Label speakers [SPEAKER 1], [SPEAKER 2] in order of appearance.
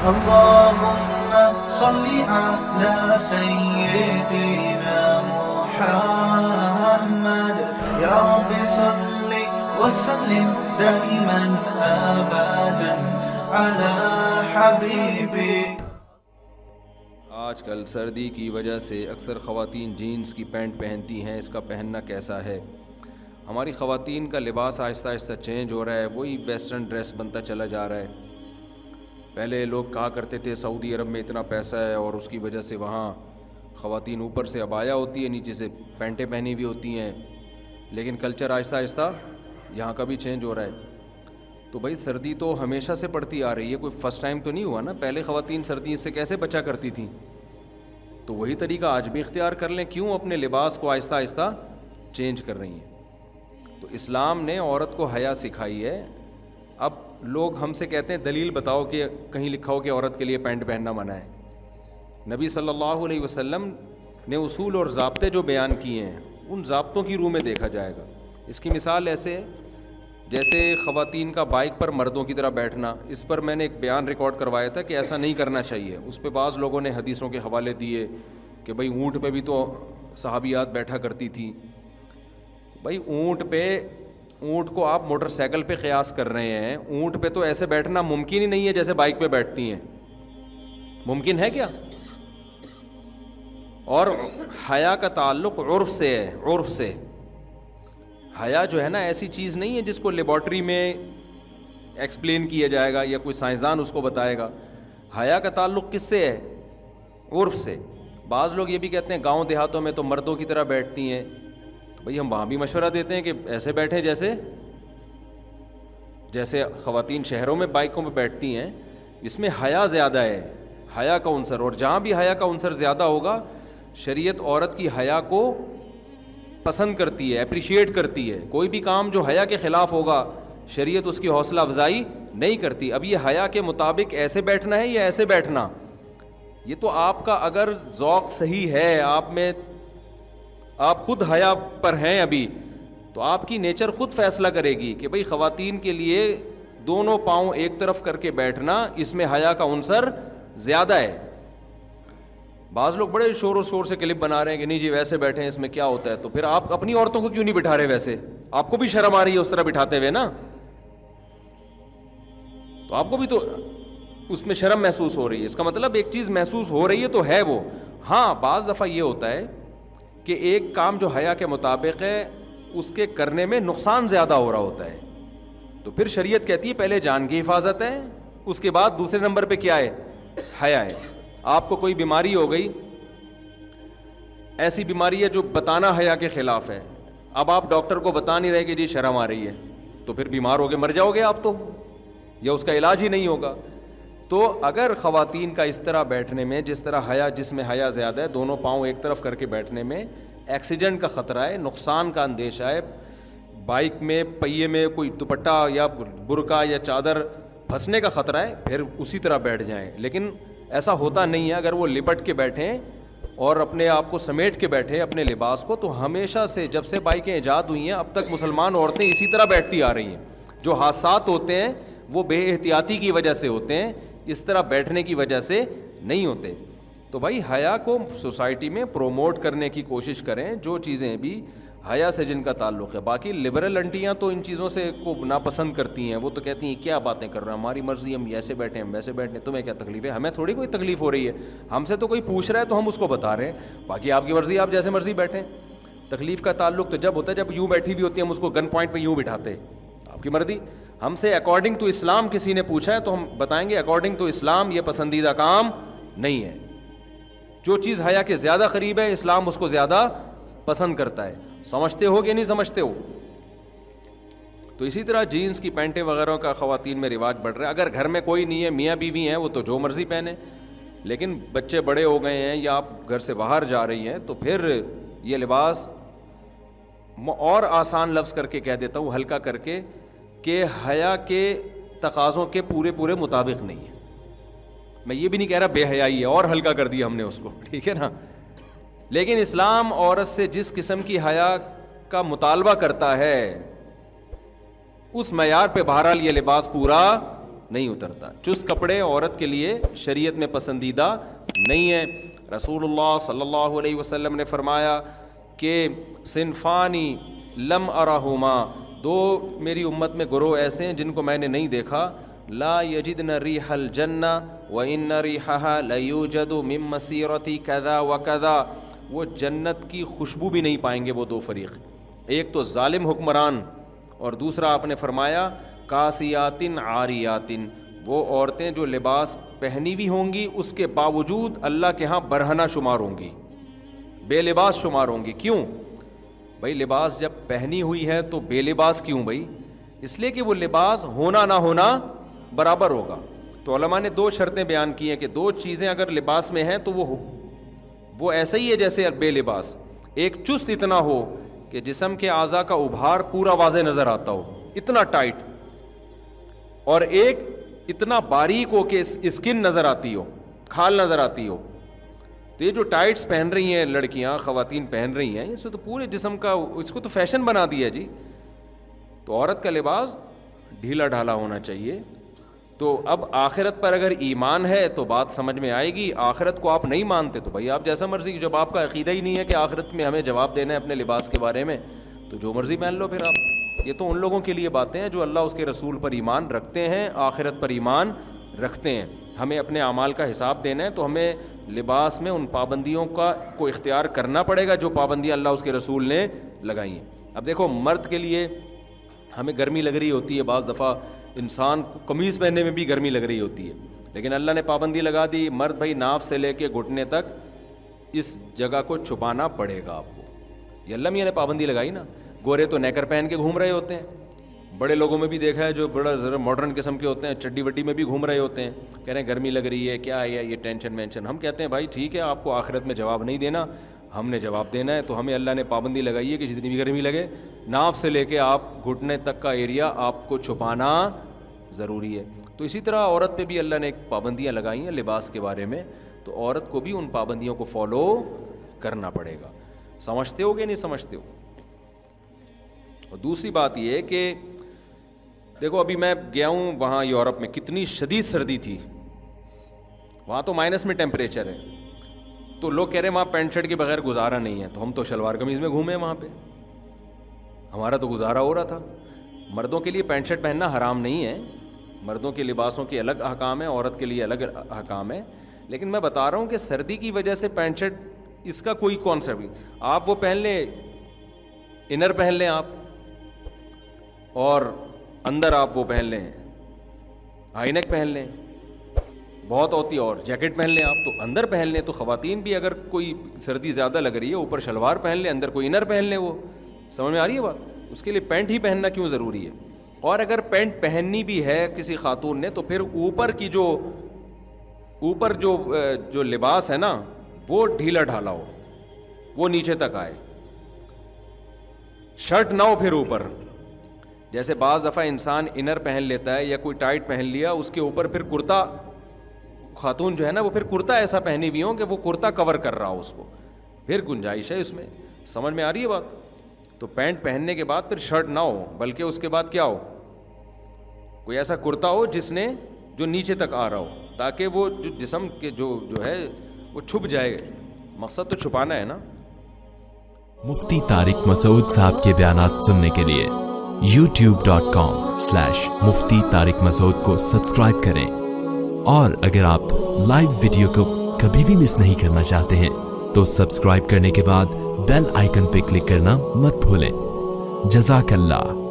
[SPEAKER 1] اللهم صل على سيدنا محمد يا رب صل وسلم دائما ابدا على حبيبك.
[SPEAKER 2] آج کل سردی کی وجہ سے اکثر خواتین جینز کی پینٹ پہنتی ہیں، اس کا پہننا کیسا ہے؟ ہماری خواتین کا لباس آہستہ آہستہ چینج ہو رہا ہے، وہی ویسٹرن ڈریس بنتا چلا جا رہا ہے. پہلے لوگ کہا کرتے تھے سعودی عرب میں اتنا پیسہ ہے اور اس کی وجہ سے وہاں خواتین اوپر سے عبایا ہوتی ہے، نیچے سے پینٹیں پہنی ہوئی ہوتی ہیں، لیکن کلچر آہستہ آہستہ یہاں کا بھی چینج ہو رہا ہے. تو بھائی سردی تو ہمیشہ سے پڑتی آ رہی ہے، کوئی فرسٹ ٹائم تو نہیں ہوا نا. پہلے خواتین سردی سے کیسے بچا کرتی تھیں؟ تو وہی طریقہ آج بھی اختیار کر لیں. کیوں اپنے لباس کو آہستہ آہستہ چینج کر رہی ہیں؟ تو اسلام نے عورت کو حیا سکھائی ہے. اب لوگ ہم سے کہتے ہیں دلیل بتاؤ کہ کہیں لکھا ہو کہ عورت کے لیے پینٹ پہننا منع ہے. نبی صلی اللہ علیہ وسلم نے اصول اور ضابطے جو بیان کیے ہیں ان ضابطوں کی روح میں دیکھا جائے گا. اس کی مثال ایسے ہے جیسے خواتین کا بائک پر مردوں کی طرح بیٹھنا. اس پر میں نے ایک بیان ریکارڈ کروایا تھا کہ ایسا نہیں کرنا چاہیے. اس پہ بعض لوگوں نے حدیثوں کے حوالے دیے کہ بھئی اونٹ پہ بھی تو صحابیات بیٹھا کرتی تھی. بھئی اونٹ کو آپ موٹر سائیکل پہ قیاس کر رہے ہیں. اونٹ پہ تو ایسے بیٹھنا ممکن ہی نہیں ہے جیسے بائک پہ بیٹھتی ہیں. ممکن ہے کیا؟ اور حیا کا تعلق عرف سے ہے. عرف سے حیا جو ہے نا ایسی چیز نہیں ہے جس کو لیبارٹری میں ایکسپلین کیا جائے گا یا کوئی سائنسدان اس کو بتائے گا. حیا کا تعلق کس سے ہے؟ عرف سے. بعض لوگ یہ بھی کہتے ہیں گاؤں دیہاتوں میں تو مردوں کی طرح بیٹھتی ہیں. تو بھئی ہم وہاں بھی مشورہ دیتے ہیں کہ ایسے بیٹھیں جیسے خواتین شہروں میں بائکوں پہ بیٹھتی ہیں. اس میں حیا زیادہ ہے، حیا کا عنصر. اور جہاں بھی حیا کا عنصر زیادہ ہوگا شریعت عورت کی حیا کو پسند کرتی ہے، اپریشیٹ کرتی ہے. کوئی بھی کام جو حیا کے خلاف ہوگا شریعت اس کی حوصلہ افزائی نہیں کرتی. اب یہ حیا کے مطابق ایسے بیٹھنا ہے یا ایسے بیٹھنا، یہ تو آپ کا اگر ذوق صحیح ہے، آپ خود حیا پر ہیں ابھی، تو آپ کی نیچر خود فیصلہ کرے گی کہ بھئی خواتین کے لیے دونوں پاؤں ایک طرف کر کے بیٹھنا اس میں حیا کا عنصر زیادہ ہے. بعض لوگ بڑے شور و شور سے کلپ بنا رہے ہیں کہ نہیں جی ویسے بیٹھے ہیں اس میں کیا ہوتا ہے. تو پھر آپ اپنی عورتوں کو کیوں نہیں بٹھا رہے؟ ویسے آپ کو بھی شرم آ رہی ہے اس طرح بٹھاتے ہوئے نا، تو آپ کو بھی تو اس میں شرم محسوس ہو رہی ہے. اس کا مطلب ایک چیز محسوس ہو رہی ہے تو ہے وہ. ہاں بعض دفعہ یہ ہوتا ہے کہ ایک کام جو حیا کے مطابق ہے اس کے کرنے میں نقصان زیادہ ہو رہا ہوتا ہے، تو پھر شریعت کہتی ہے پہلے جان کی حفاظت ہے، اس کے بعد دوسرے نمبر پہ کیا ہے؟ حیا ہے. آپ کو کوئی بیماری ہو گئی، ایسی بیماری ہے جو بتانا حیا کے خلاف ہے. اب آپ ڈاکٹر کو بتا نہیں رہے کہ جی شرم آ رہی ہے، تو پھر بیمار ہو کے مر جاؤ گے آپ تو، یا اس کا علاج ہی نہیں ہوگا. تو اگر خواتین کا اس طرح بیٹھنے میں جس طرح حیا، جس میں حیا زیادہ ہے، دونوں پاؤں ایک طرف کر کے بیٹھنے میں ایکسیڈنٹ کا خطرہ ہے، نقصان کا اندیشہ ہے، بائک میں پہیے میں کوئی دوپٹہ یا برقع یا چادر پھنسنے کا خطرہ ہے، پھر اسی طرح بیٹھ جائیں. لیکن ایسا ہوتا نہیں ہے. اگر وہ لپٹ کے بیٹھیں اور اپنے آپ کو سمیٹ کے بیٹھے اپنے لباس کو، تو ہمیشہ سے جب سے بائکیں ایجاد ہوئی ہیں اب تک مسلمان عورتیں اسی طرح بیٹھتی آ رہی ہیں. جو حادثات ہوتے ہیں وہ بے احتیاطی کی وجہ سے ہوتے ہیں، اس طرح بیٹھنے کی وجہ سے نہیں ہوتے. تو بھائی حیا کو سوسائٹی میں پروموٹ کرنے کی کوشش کریں، جو چیزیں بھی حیا سے جن کا تعلق ہے. باقی لبرل انٹیاں تو ان چیزوں سے کو ناپسند کرتی ہیں. وہ تو کہتی ہیں کیا باتیں کر رہے ہیں، ہماری مرضی، ہم ایسے بیٹھیں ہم ویسے بیٹھیں، تمہیں کیا تکلیف ہے؟ ہمیں تھوڑی کوئی تکلیف ہو رہی ہے، ہم سے تو کوئی پوچھ رہا ہے تو ہم اس کو بتا رہے ہیں. باقی آپ کی مرضی، آپ جیسے مرضی بیٹھیں. تکلیف کا تعلق تو جب ہوتا ہے جب یوں بیٹھی ہوئی ہوتی ہے، ہم اس کو گن پوائنٹ پہ یوں بٹھاتے. آپ کی مرضی. ہم سے اکارڈنگ ٹو اسلام کسی نے پوچھا ہے تو ہم بتائیں گے اکارڈنگ ٹو اسلام یہ پسندیدہ کام نہیں ہے. جو چیز حیا کے زیادہ قریب ہے اسلام اس کو زیادہ پسند کرتا ہے. سمجھتے ہو کہ نہیں سمجھتے ہو؟ تو اسی طرح جینز کی پینٹیں وغیرہ کا خواتین میں رواج بڑھ رہا ہے. اگر گھر میں کوئی نہیں ہے، میاں بیوی ہیں، وہ تو جو مرضی پہنے. لیکن بچے بڑے ہو گئے ہیں یا آپ گھر سے باہر جا رہی ہیں تو پھر یہ لباس، اور آسان لفظ کر کے کہہ دیتا ہوں ہلکا کر کے، کہ حیا کے تقاضوں کے پورے مطابق نہیں ہے. میں یہ بھی نہیں کہہ رہا بے حیائی ہے، اور ہلکا کر دیا ہم نے اس کو، ٹھیک ہے نا. لیکن اسلام عورت سے جس قسم کی حیا کا مطالبہ کرتا ہے اس معیار پہ بہرحال یہ لباس پورا نہیں اترتا. چست کپڑے عورت کے لیے شریعت میں پسندیدہ نہیں ہیں. رسول اللہ صلی اللہ علیہ وسلم نے فرمایا کہ صنفانی لم ارہما، دو میری امت میں گروہ ایسے ہیں جن کو میں نے نہیں دیکھا، لا یجدن ریح الجنہ وان ریحها لیوجد من مسیرۃ کذا وکذا، وہ جنت کی خوشبو بھی نہیں پائیں گے وہ دو فریق. ایک تو ظالم حکمران، اور دوسرا آپ نے فرمایا کاسیات عاریات، وہ عورتیں جو لباس پہنی ہوئی ہوں گی اس کے باوجود اللہ کے ہاں برہنہ شمار ہوں گی، بے لباس شمار ہوں گی. کیوں بھائی؟ لباس جب پہنی ہوئی ہے تو بے لباس کیوں بھائی؟ اس لیے کہ وہ لباس ہونا نہ ہونا برابر ہوگا. تو علماء نے دو شرطیں بیان کی ہیں کہ دو چیزیں اگر لباس میں ہیں تو وہ ایسا ہی ہے جیسے بے لباس. ایک چست اتنا ہو کہ جسم کے اعضاء کا ابھار پورا واضح نظر آتا ہو، اتنا ٹائٹ، اور ایک اتنا باریک ہو کہ اسکن نظر آتی ہو، کھال نظر آتی ہو. تو یہ جو ٹائٹس پہن رہی ہیں لڑکیاں، خواتین پہن رہی ہیں، اس سے تو پورے جسم کا، اس کو تو فیشن بنا دیا جی. تو عورت کا لباس ڈھیلا ڈھالا ہونا چاہیے. تو اب آخرت پر اگر ایمان ہے تو بات سمجھ میں آئے گی. آخرت کو آپ نہیں مانتے تو بھائی آپ جیسا مرضی، جب آپ کا عقیدہ ہی نہیں ہے کہ آخرت میں ہمیں جواب دینا ہے اپنے لباس کے بارے میں، تو جو مرضی پہن لو پھر آپ. یہ تو ان لوگوں کے لیے باتیں ہیں جو اللہ اس کے رسول پر ایمان رکھتے ہیں، آخرت پر ایمان رکھتے ہیں. ہمیں اپنے اعمال کا حساب دینا ہے تو ہمیں لباس میں ان پابندیوں کو اختیار کرنا پڑے گا جو پابندیاں اللہ اس کے رسول نے لگائی ہیں. اب دیکھو، مرد کے لیے ہمیں گرمی لگ رہی ہوتی ہے، بعض دفعہ انسان کو قمیض پہننے میں بھی گرمی لگ رہی ہوتی ہے، لیکن اللہ نے پابندی لگا دی، مرد بھائی ناف سے لے کے گھٹنے تک اس جگہ کو چھپانا پڑے گا آپ کو. یہ اللہ میاں نے پابندی لگائی نا. گورے تو نیکر پہن کے گھوم رہے ہوتے ہیں، بڑے لوگوں میں بھی دیکھا ہے جو بڑا ذرا ماڈرن قسم کے ہوتے ہیں، چڈی وڈی میں بھی گھوم رہے ہوتے ہیں، کہہ رہے ہیں گرمی لگ رہی ہے، کیا ہے یہ ٹینشن وینشن. ہم کہتے ہیں بھائی ٹھیک ہے، آپ کو آخرت میں جواب نہیں دینا، ہم نے جواب دینا ہے. تو ہمیں اللہ نے پابندی لگائی ہے کہ جتنی بھی گرمی لگے، ناف سے لے کے آپ گھٹنے تک کا ایریا آپ کو چھپانا ضروری ہے. تو اسی طرح عورت پہ بھی اللہ نے ایک پابندیاں لگائی ہیں لباس کے بارے میں، تو عورت کو بھی ان پابندیوں کو فالو کرنا پڑے گا. سمجھتے ہو کہ نہیں سمجھتے ہو؟ اور دوسری بات یہ ہے کہ دیکھو، ابھی میں گیا ہوں وہاں یورپ میں، کتنی شدید سردی تھی وہاں، تو مائنس میں ٹیمپریچر ہے. تو لوگ کہہ رہے ہیں وہاں پینٹ شرٹ کے بغیر گزارا نہیں ہے، تو ہم تو شلوار قمیض میں گھومے وہاں پہ، ہمارا تو گزارا ہو رہا تھا. مردوں کے لیے پینٹ شرٹ پہننا حرام نہیں ہے، مردوں کے لباسوں کے الگ احکام ہیں، عورت کے لیے الگ احکام ہے. لیکن میں بتا رہا ہوں کہ سردی کی وجہ سے پینٹ شرٹ اس کا کوئی کانسیپٹ نہیں. آپ وہ پہن لیں، انر پہن لیں آپ، اور اندر آپ وہ پہن لیں ہائی نیک پہن لیں، بہت ہوتی ہے، اور جیکٹ پہن لیں آپ، تو اندر پہن لیں. تو خواتین بھی اگر کوئی سردی زیادہ لگ رہی ہے، اوپر شلوار پہن لیں، اندر کوئی انر پہن لیں. وہ سمجھ میں آ رہی ہے بات؟ اس کے لیے پینٹ ہی پہننا کیوں ضروری ہے؟ اور اگر پینٹ پہننی بھی ہے کسی خاتون نے تو پھر اوپر جو لباس ہے نا وہ ڈھیلا ڈھالا ہو، وہ نیچے تک آئے، شرٹ نہ ہو پھر اوپر. جیسے بعض دفعہ انسان انر پہن لیتا ہے یا کوئی ٹائٹ پہن لیا، اس کے اوپر پھر کرتا، خاتون جو ہے نا وہ پھر کرتا ایسا پہنی ہوئی ہو کہ وہ کرتا کور کر رہا ہو اس کو، پھر گنجائش ہے اس میں. سمجھ میں آ رہی ہے بات؟ تو پینٹ پہننے کے بعد پھر شرٹ نہ ہو، بلکہ اس کے بعد کیا ہو، کوئی ایسا کرتا ہو جو نیچے تک آ رہا ہو، تاکہ وہ جو جسم کے جو ہے وہ چھپ جائے. مقصد تو چھپانا ہے نا.
[SPEAKER 3] مفتی طارق مسعود صاحب کے بیانات سننے کے لیے youtube.com/مفتی طارق مسعود کو سبسکرائب کریں، اور اگر آپ لائیو ویڈیو کو کبھی بھی مس نہیں کرنا چاہتے ہیں تو سبسکرائب کرنے کے بعد بیل آئیکن پہ کلک کرنا مت بھولیں. جزاک اللہ.